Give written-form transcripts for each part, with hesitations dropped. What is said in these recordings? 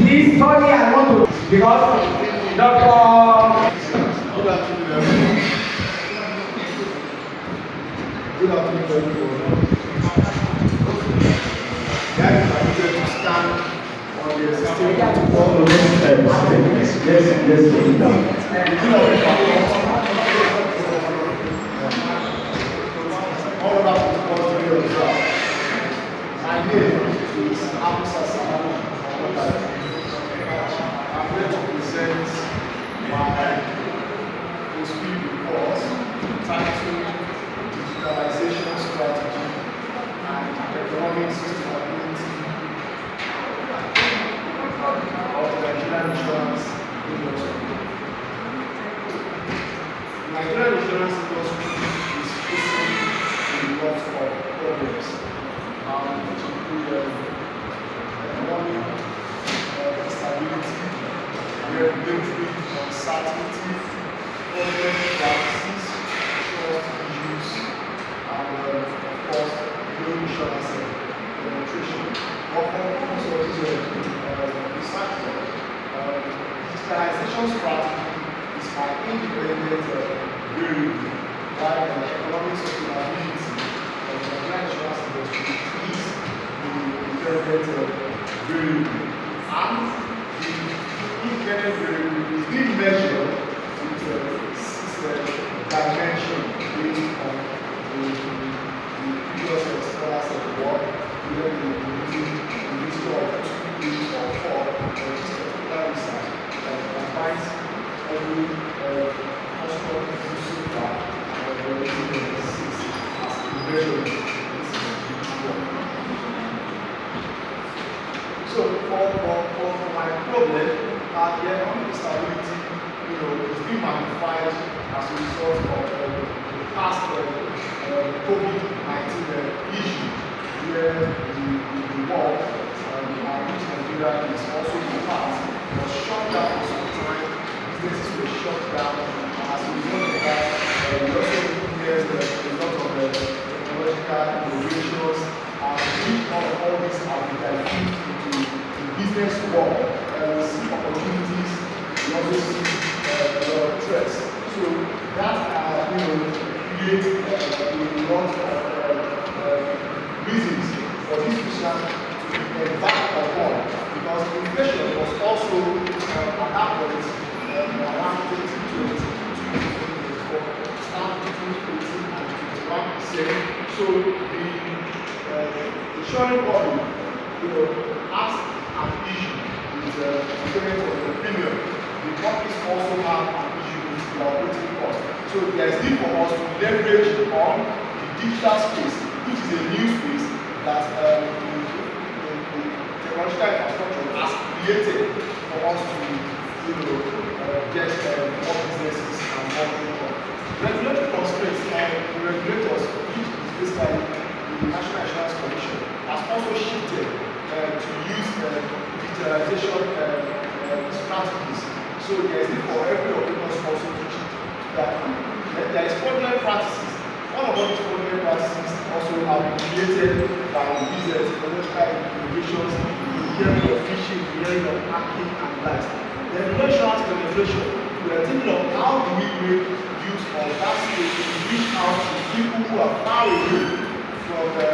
Please, sorry, I want to, because Dr. Good afternoon, everyone. Good afternoon, everyone. Guys, I needed to stand on the existing protocol. All of that protocols to be observed. My name is Amusa Omodayo. I'm here to present my post-field report titled Digitalisation Strategy and Economic Sustainability of the Nigerian insurance industry. The Nigerian insurance industry is facing a lot of problems, which include economic instability, regulatory uncertainty, problem practices, trust issues, and of course, low insurance penetration. Most of these factors, digitalization strategy is an independent variable, while the economic sustainability of the Nigerian insurance industry is the independent variable. And the independent variable is being measured with six dimensions based on the previous scholars of the world, whether they were using the list of 2, 3, or 4, or just particular research that combines every customer so far, and we're using the 6 as a measurement. So for my problem, the economic stability, is being magnified as a result of the past COVID-19 issue, where the war in which Nigeria is also in part was shut down for some time. Businesses were shut down, and as a result of that, we also witnessed a lot of technological innovations, and which all these have been diffused into the business world. We see opportunities, we also see a lot of threats. So that creates a lot of reasons for this research to be embarked upon, because inflation was also at that point around 2020, 2024, starting 2018 and 21%. So the insurance public, has an issue with the payment of the premium. The companies also have an issue with the operating cost. So there is need for us to leverage on the digital space, which is a new space that the technological infrastructure has created for us to get more businesses and more income. Regulatory constraints, the regulators, which is basically the National Insurance Commission, has also shifted to use digitalization strategies. So there is need for every operators also to shift to that. Then there is fraudulent practices. One of those fraudulent practices also have been created by these technological innovations, the hearing of phishing, the hearing of hacking and that. Then no insurance penetration. We are thinking of how do we make use of that space to reach out to people who are far away from the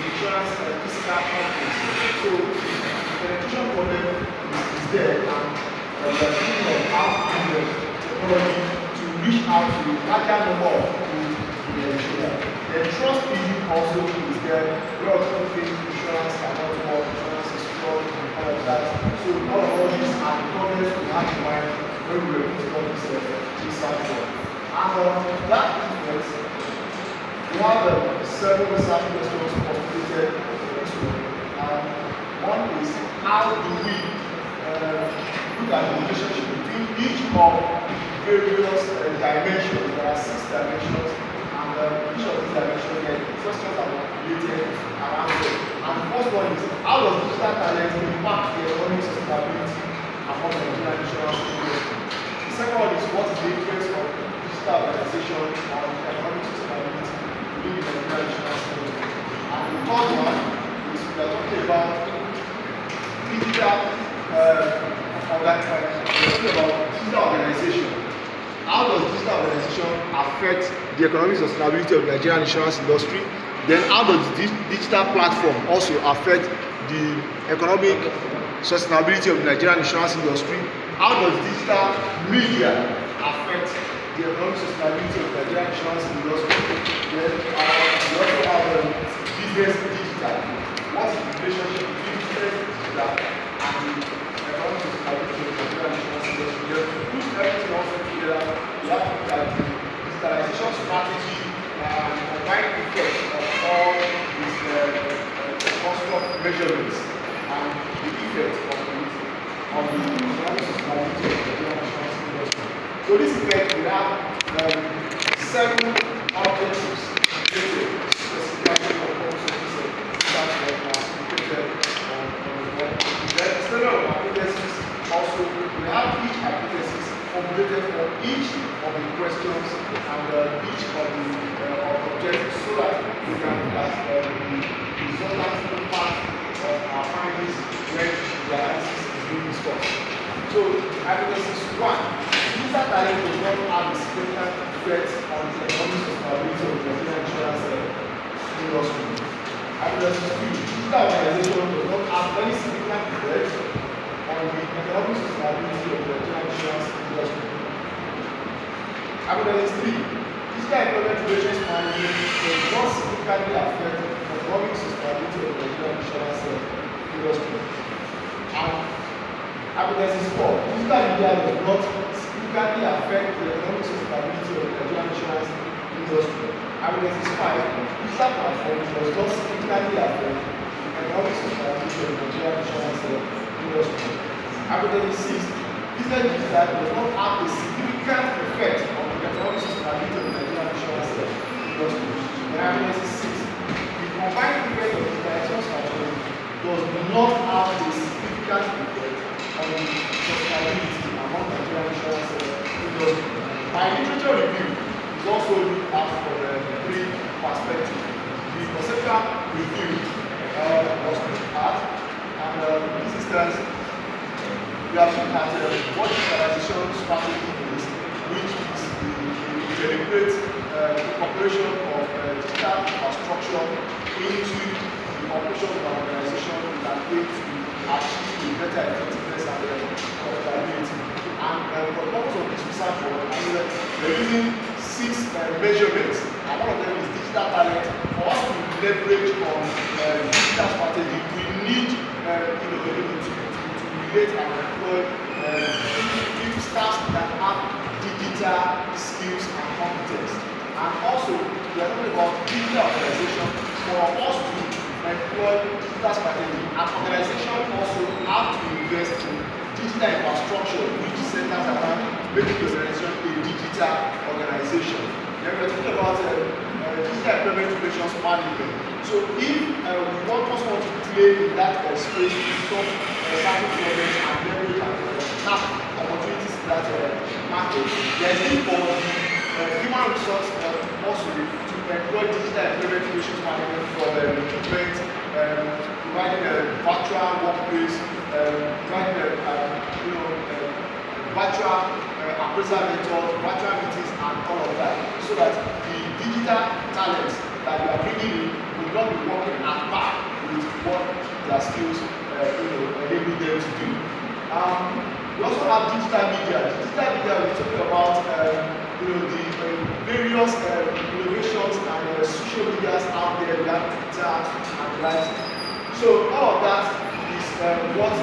insurance physical companies. So the penetration problem is there, and we are thinking of how to use technology to reach out to a larger number of people in the insurance. The trust issue also is there. We are also think insurance cannot work, insurance is fraud, and all of that. So all these are the problems we have in mind when we were putting all this research work. And that difference, we have several research questions completed for this one. One is, how do we look at the relationship between each of the various dimensions? There are 6 dimensions, and each of these dimensions get questions that are related around them. And the first one is, how does digital talent impact the economic sustainability among the Nigerian insurance industry? The second one is, what is the influence of digital organization on economic sustainability within the Nigerian insurance industry? And the third one is, we are talking about digital digital organization. How does digital organization affect the economic sustainability of the Nigerian insurance industry? Then how does this digital platform also affect the economic sustainability of the Nigerian insurance industry? How does digital media affect the economic sustainability of the Nigerian insurance industry? Then we also have business digital. What is the relationship between business digital and the economic sustainability of the Nigerian insurance industry? Then to put everything also together, we have to look at the digitalization strategy and the combined effect of all these construct measurements and the effect of it on the economic sustainability of the Nigerian insurance industry. So this effect will have 7 objectives stated specifically for purposes of that indicated on the board. Then instead of hypothesis, also we have each hypothesis formulated for each of the questions and each of the objectives, so that we can look at the resultant impact of our findings when the analysis is being discussed. So hypothesis 1. Digital talent does not have a significant effect on the economic sustainability of the Nigerian insurance industry. Hypothesis 2. Digital organization does not have any significant effect on the economic sustainability of the Nigerian insurance industry. Hypothesis 3. Digital employment relations management does not significantly affect the economic sustainability of the Nigerian insurance industry. And hypothesis 4. Digital media does not significantly affect the economic sustainability of the Nigerian insurance industry. Hypothesis 5. Digital platform does not significantly affect the economic sustainability of the Nigerian insurance industry. Hypothesis 6. Business digital does not have a significant effect on the economic sustainability of the Nigerian insurance industry. And hypothesis 6. The combined effect of digitalization strategy does not have a significant effect on the sustainability among Nigerian insurance industry. My literature review is also looked at from 3 perspectives. The conceptual review was looked at, and in this instance, we have looked at what digitalization strategy is, which is the deliberate incorporation of digital infrastructure into the operation of an organization that aims to achieve a better effectiveness and profitability. And for the purpose of this research work, we're using 6 measurements, and one of them is digital talent. For us to leverage on digital strategy, we need to relate and employ staff that have digital skills and competence. And also, we are talking about digital organization. For us to employ digital strategy, an organization also have to invest in digital infrastructure, which centers around making the organization a digital organization. Then we're talking about digital employment relations management. So if we want to play in that space, we stop certain problems and leverage and tap opportunities in that market, there is need for the human resource also to employ digital employment relations management for recruitment, providing a virtual workplace, providing virtual appraisal methods, virtual meetings, and all of that, so that the digital talents that we are bringing in will not be working at par with what their skills enable them to do. We also have digital media. Digital media, we're talking about the various innovations and social medias out there. We have Twitter and the likes. So all of that is what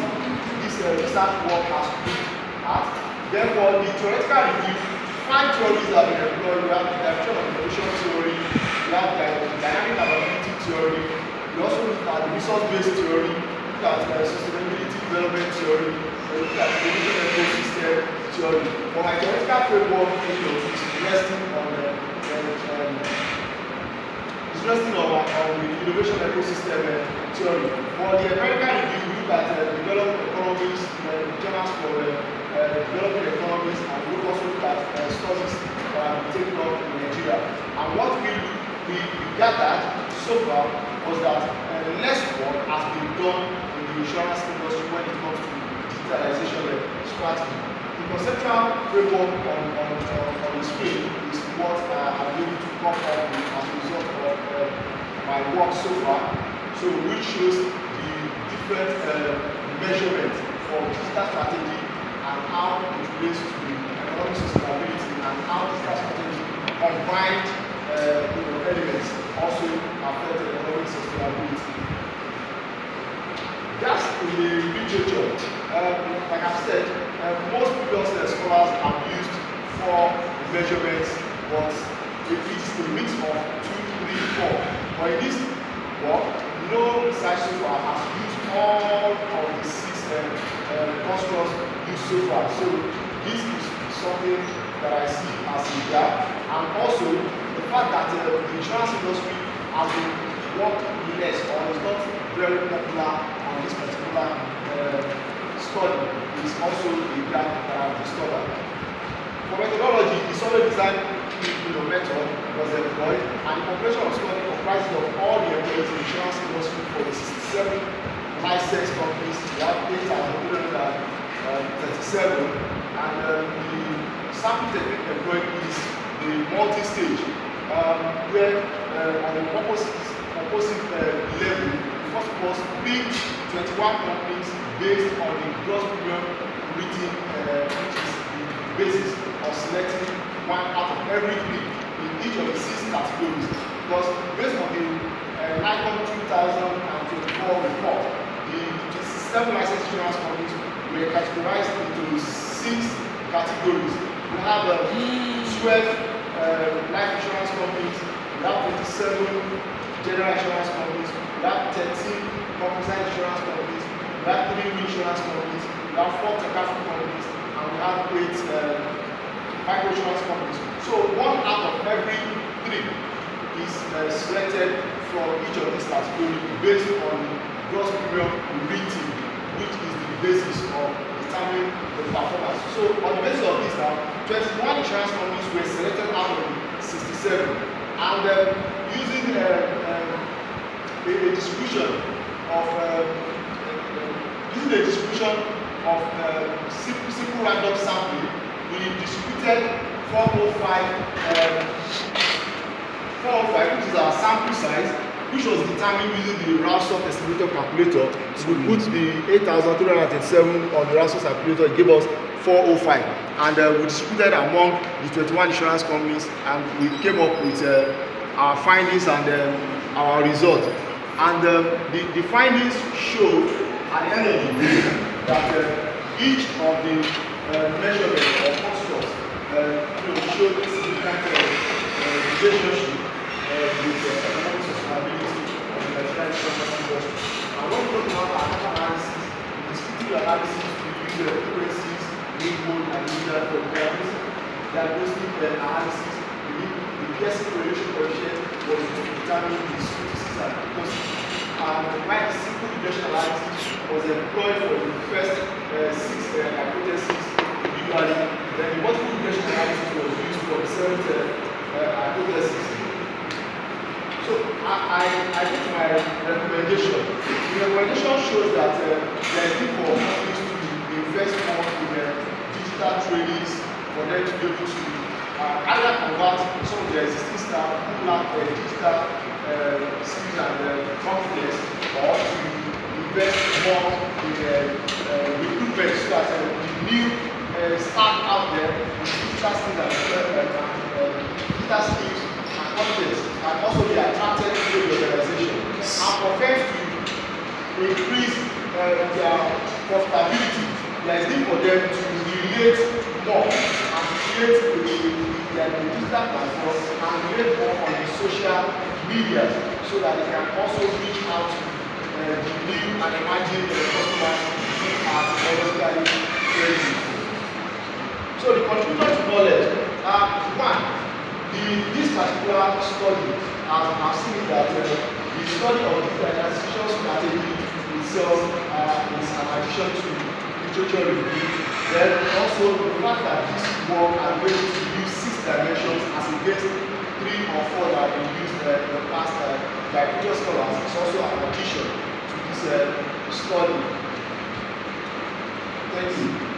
this research work has looked at. Therefore, the theoretical review, 5 theories have been employed. We have the dimension of innovation theory, we have the dynamic capability theory, we also look at the resource-based theory, we look at sustainability development theory, we look at the innovation ecosystem theory. For my theoretical framework, is resting on the innovation ecosystem theory. For the American review, we look at developed economies, journals for developing economies, and we also look at studies that have been taken up in Nigeria. And what we gathered so far was that less work has been done in the insurance industry when it comes to strategy. The conceptual framework on the screen is what I'm able to come up with as a result of my work so far. So which shows the different measurements for digital strategy and how it relates to the economic sustainability and how digital strategy combined elements also affect the economic sustainability. That's in the literature. Like I've said, most previous scholars have used 4 measurements, but it is a mix of 2, 3, 4. But in this work, no research so far has used all of the 6 constructs used so far. So this is something that I see as a gap, and also the fact that the insurance industry has been worked less or is not very popular on this particular study is also a gap that I've discovered. For methodology, the survey design method was employed, and the population of study comprises of all the employees in the insurance industry for the 67 licensed companies. We have 8,337, and the sample technique employed is the multi-stage, where on the purposive level, first was picked 21 companies based on the gross premium written, which is the basis of selecting 1 out of every 3 in each of the 6 categories. Because based on the NICOM 2024 report, the 7 licensed insurance companies were categorized into 6 categories. We have 12 life insurance companies, we have 27 general insurance companies, we have 13 composite insurance companies, we have 3 insurance companies, we have 4 technical companies, and we have 8 micro insurance companies. So 1 out of every 3 is selected from each of these categories based on gross premium written, which is the basis of determining the performance. So on the basis of this now, 21 insurance companies were selected out of 67, and using a distribution of simple random sampling, we distributed 405, which is our sample size, which was determined using the Ralston estimator calculator. So we put the 8,337 on the Ralston calculator, it gave us 405, and we distributed among the 21 insurance companies, and we came up with our findings and our result. And the findings show at the end of the day that each of the measurements or constructs showed significant relationship with economic sustainability of the Nigerian insurance industry. And when we look at our analysis, descriptive analysis, we use frequencies, mean, and median for diagnostic analysis. The Pearson correlation coefficient was used to determine the species and frequencies. And while the simple regression analysis was employed for the first 6 hypotheses individually, then the multiple regression analysis was used for the 7th hypothesis. So I did my recommendation. The recommendation shows that there is need for companies to invest more in digital trainings for them to be able to either convert some of their existing staff who lack digital skills and competence, or to invest more in recruitment so that the new staff out there with digital skills and competence can also be attracted to the organization, and for firms to increase their profitability, there is need for them to relate more and create their digital platform and relate more on the social media, so that they can also reach out to the new and emerging customers who are economically ready. So the contribution to knowledge, one, this particular study, I've seen that the study of digitalization strategy itself is an addition to literature review. Then also the fact that this work are going to use 6 dimensions as against 3 or 4 that have been used in the past by previous scholars is also an addition to this study. Thank you.